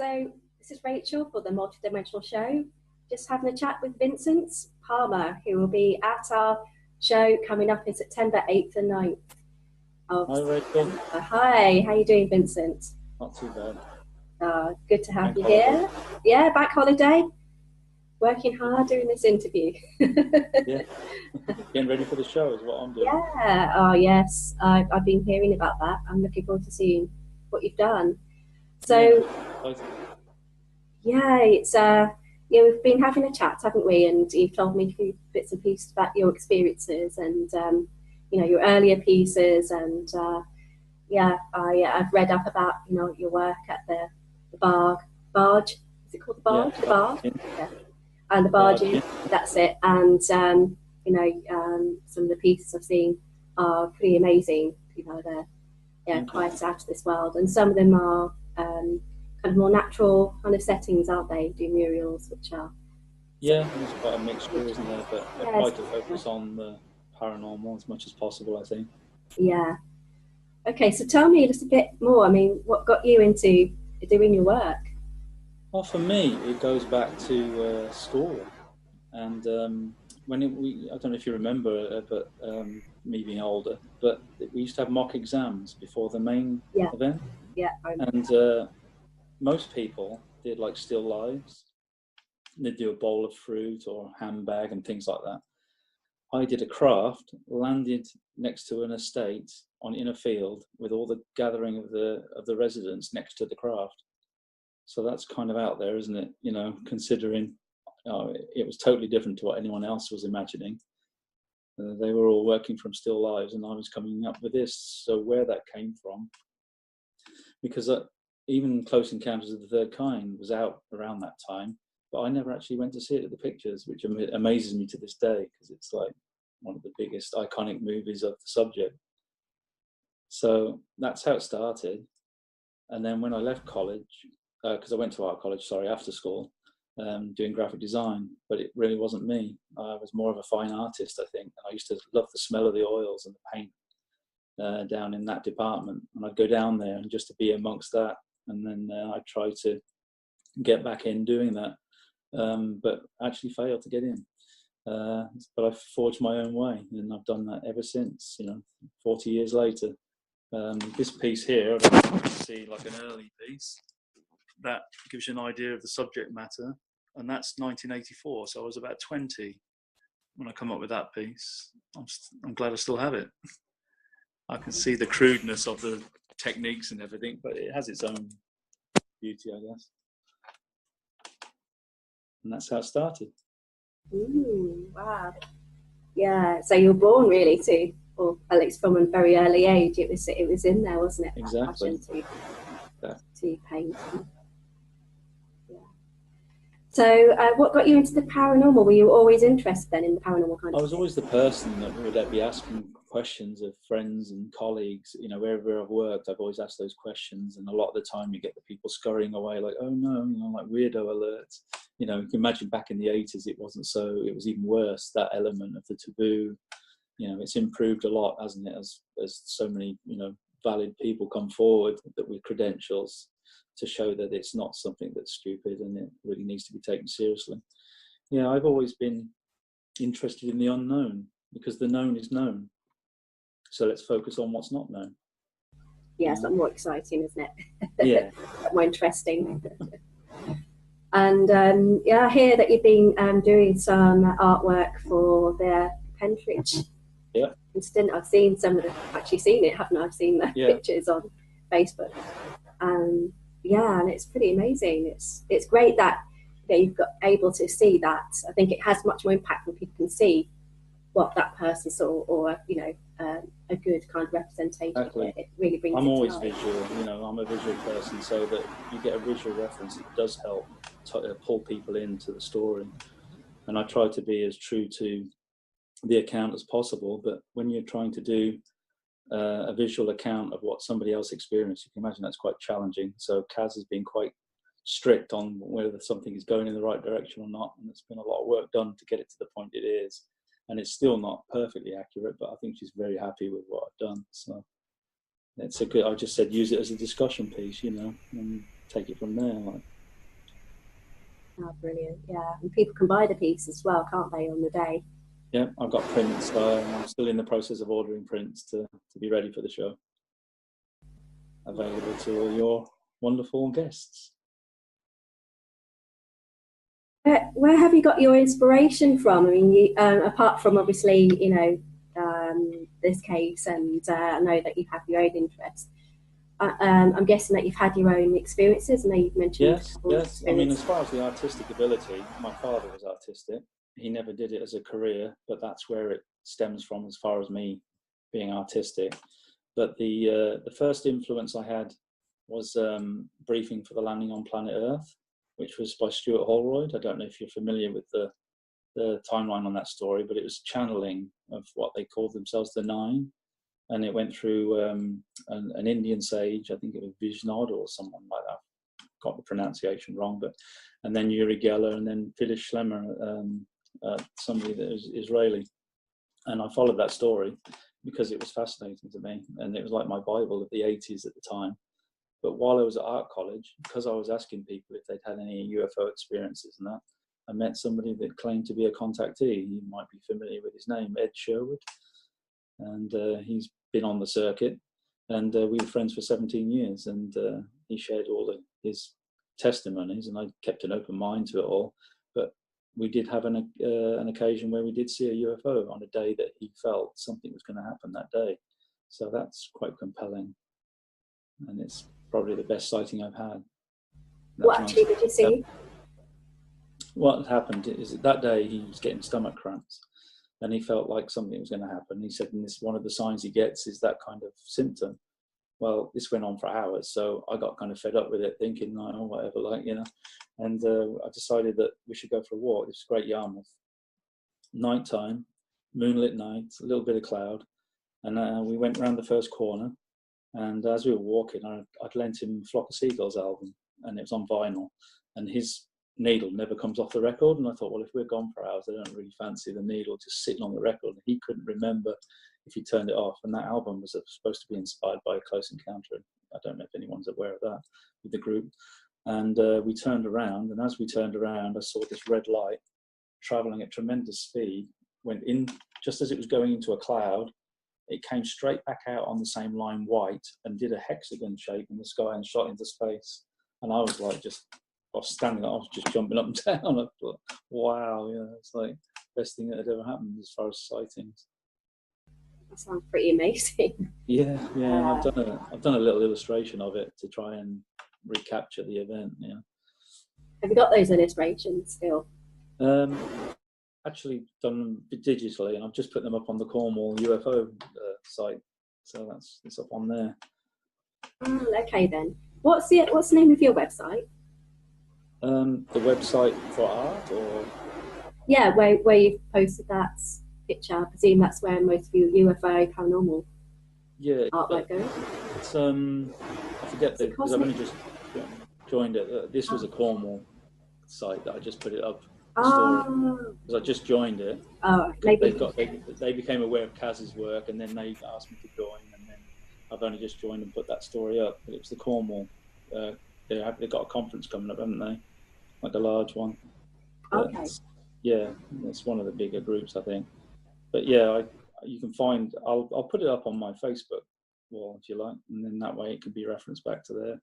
So this is Rachel for the Multidimensional show. Just having a chat with Vincent Palmer, who will be at our show coming up in September 8th and 9th. Hi, Rachel. Hi, how you doing, Vincent? Not too bad. Good to have Bank you holiday. here. Yeah, back holiday. Working hard doing this interview. Yeah, getting ready for the show is what I'm doing. Yeah, oh yes, I've been hearing about that. I'm looking forward to seeing what you've done. So, yeah, it's we've been having a chat, haven't we? And you've told me a few bits and pieces about your experiences and your earlier pieces. And I've read up about your work at the barge. Is it called the barge? Yeah, The barge. Yeah. And the barging. That's it. And some of the pieces I've seen are pretty amazing. They're quite out of this world, and some of them are kind of more natural kind of settings, aren't they? Do murals, which are there's quite a mixture, isn't there? But I try to focus on the paranormal as much as possible, I think. Yeah. Okay, so tell me just a bit more. I mean, what got you into doing your work? Well, for me, it goes back to school, and I don't know if you remember, but me being older, but we used to have mock exams before the main event. Yeah. And most people did like still lives. They'd do a bowl of fruit or handbag and things like that. I did a craft, landed next to an estate in a field with all the gathering of the residents next to the craft. So that's kind of out there, isn't it? Considering it was totally different to what anyone else was imagining. They were all working from still lives, and I was coming up with this. So where that came from, because even Close Encounters of the Third Kind was out around that time, but I never actually went to see it at the pictures, which amazes me to this day, because it's like one of the biggest iconic movies of the subject. So that's how it started. And then when I left college, because I went to art college, after school, doing graphic design, but it really wasn't me. I was more of a fine artist, I think. And I used to love the smell of the oils and the paint down in that department. And I'd go down there and just to be amongst that. And then I tried to get back in doing that, but actually failed to get in. But I forged my own way, and I've done that ever since, 40 years later. This piece here, I don't know if you can see like an early piece, that gives you an idea of the subject matter, and that's 1984, so I was about 20 when I come up with that piece. I'm glad I still have it. I can see the crudeness of the techniques and everything, but it has its own beauty, I guess. And that's how it started. Ooh, wow. Yeah, so you were born really to, or at least from a very early age, it was in there, wasn't it? Exactly. To paint. Yeah. So what got you into the paranormal? Were you always interested then in the paranormal kind of I was always the person that would be asking questions of friends and colleagues. Wherever I've worked, I've always asked those questions, and a lot of the time you get the people scurrying away like, oh no, like weirdo alerts. You can imagine back in the 80s, it wasn't so, it was even worse, that element of the taboo. It's improved a lot, hasn't it, as so many, valid people come forward with credentials to show that it's not something that's stupid and it really needs to be taken seriously. Yeah, I've always been interested in the unknown, because the known is known. So let's focus on what's not known. Yeah, it's more exciting, isn't it? Yeah. More interesting. And I hear that you've been doing some artwork for their Pentridge incident. I've seen actually seen it, haven't I? I've seen the pictures on Facebook. And it's pretty amazing. It's great that you've got able to see that. I think it has much more impact when people can see what that person saw, or a good kind of representation. Exactly. It really brings. I'm always visual. I'm a visual person, so that you get a visual reference, it does help pull people into the story. And I try to be as true to the account as possible. But when you're trying to do a visual account of what somebody else experienced, you can imagine that's quite challenging. So Kaz has been quite strict on whether something is going in the right direction or not, and there's been a lot of work done to get it to the point it is. And it's still not perfectly accurate, but I think she's very happy with what I've done. So it's I just said use it as a discussion piece, and take it from there. Like. Oh, brilliant! Yeah, and people can buy the piece as well, can't they, on the day? Yeah, I've got prints. I'm still in the process of ordering prints to be ready for the show. Available to all your wonderful guests. Where have you got your inspiration from? I mean, you, apart from obviously, you know, this case, and I know that you have your own interests. I'm guessing that you've had your own experiences. I know you've mentioned yes. I mean, as far as the artistic ability, my father was artistic. He never did it as a career, but that's where it stems from as far as me being artistic. But the first influence I had was Briefing for the Landing on Planet Earth, which was by Stuart Holroyd. I don't know if you're familiar with the timeline on that story, but it was channeling of what they called themselves the Nine. And it went through an Indian sage, I think it was Vishnod or someone like that. Got the pronunciation wrong, but and then Uri Geller, and then Phyllis Schlemmer, somebody that was Israeli. And I followed that story because it was fascinating to me, and it was like my Bible of the 80s at the time. But while I was at art college, because I was asking people if they'd had any UFO experiences and that, I met somebody that claimed to be a contactee. You might be familiar with his name, Ed Sherwood. And he's been on the circuit, and we were friends for 17 years, and he shared all his testimonies, and I kept an open mind to it all. But we did have an occasion where we did see a UFO on a day that he felt something was going to happen that day. So that's quite compelling, and it's probably the best sighting I've had. What actually did you see? What happened is that day he was getting stomach cramps, and he felt like something was going to happen. He said, and this one of the signs he gets is that kind of symptom. Well, this went on for hours, so I got kind of fed up with it, thinking, oh, whatever, like, you know. And I decided that we should go for a walk. It's Great Yarmouth, nighttime, moonlit night, a little bit of cloud, and we went round the first corner. And as we were walking, I'd lent him Flock of Seagulls album, and it was on vinyl, and his needle never comes off the record. And I thought, well, if we're gone for hours, I don't really fancy the needle just sitting on the record. And he couldn't remember if he turned it off. And that album was supposed to be inspired by a Close Encounter. I don't know if anyone's aware of that with the group. And we turned around, and as we turned around, I saw this red light traveling at tremendous speed, went in just as it was going into a cloud. It came straight back out on the same line, white, and did a hexagon shape in the sky and shot into space. And I was like, I was standing up, I was just jumping up and down. I thought, wow, yeah, it's like the best thing that had ever happened as far as sightings. That sounds pretty amazing. Yeah. I've done a little illustration of it to try and recapture the event. Yeah. Have you got those illustrations still? Actually done them digitally, and I've just put them up on the Cornwall UFO site, so it's up on there. Okay then. What's the name of your website? The website for art, or yeah, where you've posted that picture. I presume that's where most of your UFO paranormal artwork goes. It's I forget because I've only just joined it. This was a Cornwall site that I just put it up. Because I just joined it. Oh, maybe they became aware of Kaz's work, and then they asked me to join, and then I've only just joined and put that story up. But it was the Cornwall. They've got a conference coming up, haven't they? Like a large one. Okay. It's one of the bigger groups, I think. But yeah, you can find. I'll put it up on my Facebook wall if you like, and then that way it can be referenced back to there.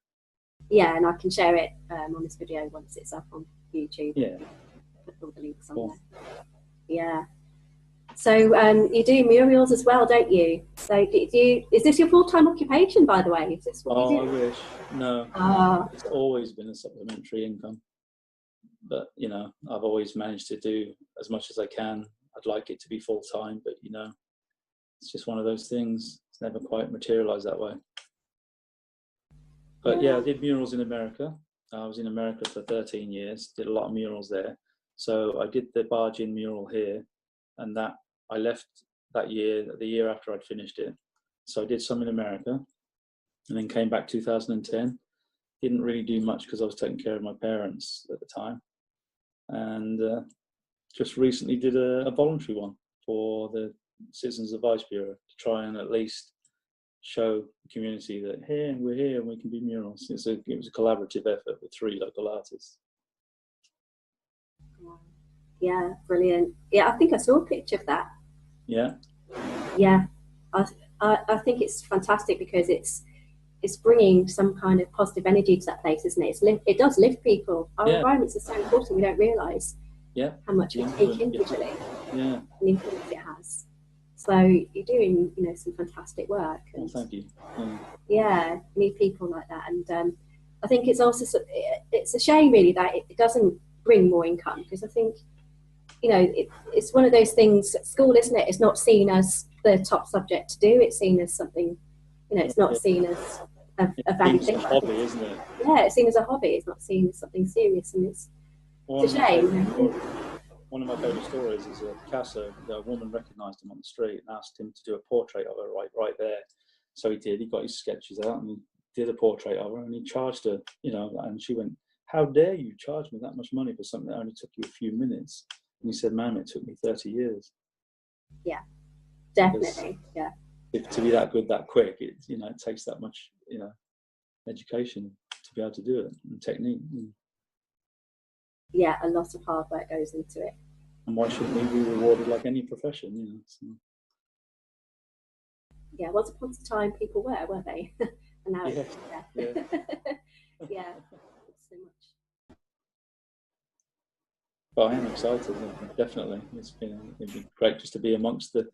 Yeah, and I can share it on this video once it's up on YouTube. Yeah. Put all the links on there. Yeah. So you do murals as well, don't you? So is this your full-time occupation, by the way? Is this what you do? I wish. No. It's always been a supplementary income. But, you know, I've always managed to do as much as I can. I'd like it to be full-time, but, you know, it's just one of those things. It's never quite materialized that way. But yeah, I did murals in America. I was in America for 13 years, did a lot of murals there. So I did the Bargain mural here, and that I left that year, the year after I'd finished it. So I did some in America, and then came back 2010. Didn't really do much because I was taking care of my parents at the time. And just recently did a voluntary one for the Citizens Advice Bureau to try and at least show the community that we're here and we can do murals. It was a collaborative effort with 3 local artists. Yeah, brilliant. Yeah, I think I saw a picture of that. Yeah. Yeah, I think it's fantastic because it's bringing some kind of positive energy to that place, isn't it? It does lift people. Our environments are so important. We don't realise how much we take individually, and the influence it has. So you're doing, some fantastic work. And, well, thank you. Yeah, need people like that, and I think it's also it's a shame really that it doesn't bring more income, because I think it's one of those things at school, isn't it? It's not seen as the top subject to do. It's seen as something, it's not seen as a value thing. It's a hobby, isn't it? Yeah, it's seen as a hobby. It's not seen as something serious, and it's a shame. One of my favourite stories is Picasso. A woman recognised him on the street and asked him to do a portrait of her right there. So he did. He got his sketches out and he did a portrait of her, and he charged her, and she went, "How dare you charge me that much money for something that only took you a few minutes?" And he said, "Ma'am, it took me 30 years." Yeah, definitely. Yeah. To be that good that quick, it takes that much education to be able to do it, and technique. Yeah, a lot of hard work goes into it. And why shouldn't we be rewarded like any profession? So. Yeah, once upon a time people weren't they? And now yeah. Yeah, so much. But I am excited, definitely. It'd be great just to be amongst the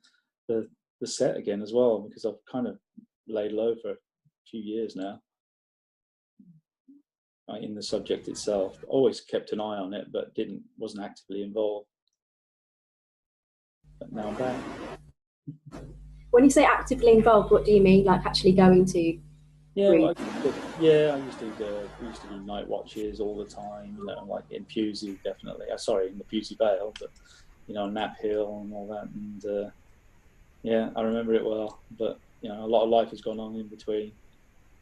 set again as well, because I've kind of laid low for a few years now in the subject itself. Always kept an eye on it, but wasn't actively involved. But now I'm back. When you say actively involved, what do you mean? Like actually going to? Yeah, I used to do night watches all the time. Like in Pusey, definitely. Sorry, in the Pusey Vale, but Knapp Hill and all that. And yeah, I remember it well. But a lot of life has gone on in between,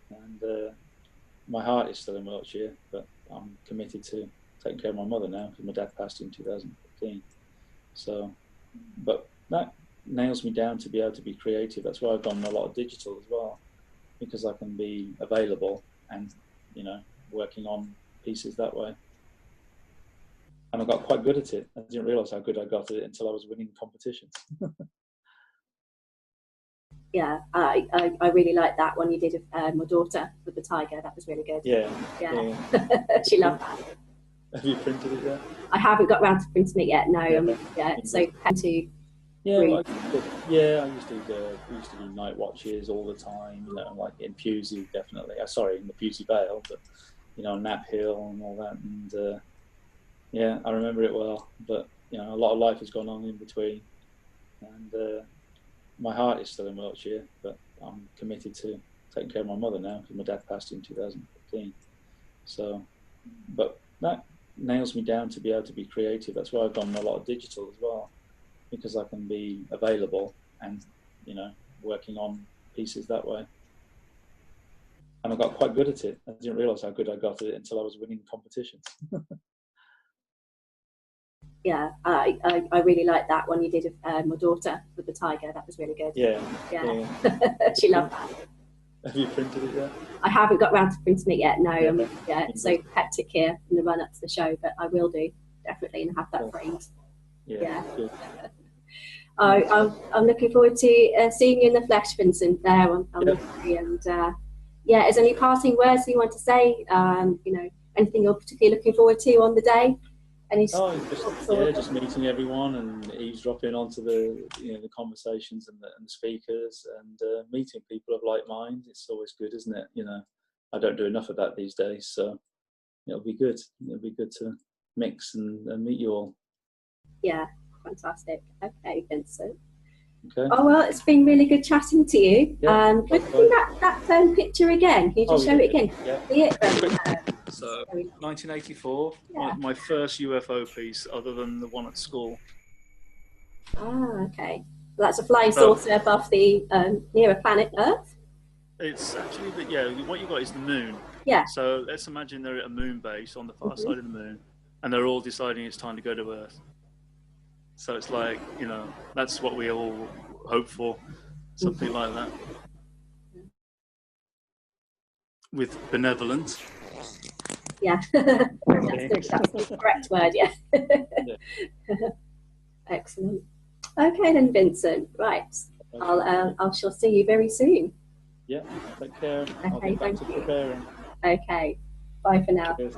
and my heart is still in Wiltshire. But I'm committed to taking care of my mother now, because my dad passed in 2015. So, but that nails me down to be able to be creative. That's why I've done a lot of digital as well, because I can be available and working on pieces that way. And I got quite good at it. I didn't realise how good I got at it until I was winning competitions. Yeah, I really liked that one you did of my daughter with the tiger. That was really good. Yeah. She loved that. Have you printed it yet? I haven't got around to printing it yet. No, so to. Yeah, I used to do night watches all the time. Like in Pusey, definitely. Sorry, in the Pusey Vale, but Knapp Hill and all that. And yeah, I remember it well. But a lot of life has gone on in between, and my heart is still in Wiltshire. But I'm committed to taking care of my mother now, because my dad passed in 2015. So, but that nails me down to be able to be creative. That's why I've done a lot of digital as well, because I can be available and working on pieces that way. And I got quite good at it. I didn't realise how good I got at it until I was winning competitions. Yeah, I really liked that one you did of my daughter with the tiger. That was really good. Yeah. She loved that. Have you printed it yet? I haven't got around to printing it yet. No, it's so hectic here in the run up to the show, but I will do definitely, and have that framed. Yeah. Good. I'm looking forward to seeing you in the flesh, Vincent. There on the tree, and is there any parting words you want to say? Anything you're particularly looking forward to on the day? Just meeting everyone and eavesdropping onto the the conversations and the speakers, and meeting people of like mind. It's always good, isn't it? I don't do enough of that these days, so it'll be good. It'll be good to mix and meet you all. Yeah, fantastic. Okay, Vincent. Okay. Oh well, it's been really good chatting to you. Can you see that picture again? Can you just show it again? Yeah. So 1984, my first UFO piece, other than the one at school. Ah, okay. Well, that's a flying saucer above the near a planet Earth. It's actually what you got is the moon. Yeah. So let's imagine they're at a moon base on the far side of the moon, and they're all deciding it's time to go to Earth. So it's like, that's what we all hope for, something like that. with benevolent. Yeah, that's the correct word. Yeah. Yeah. Excellent. Okay then, Vincent. Right. Okay. I shall see you very soon. Yeah. Take care. Okay. I'll get back Thank to you. preparing. Okay. Bye for now. Cheers.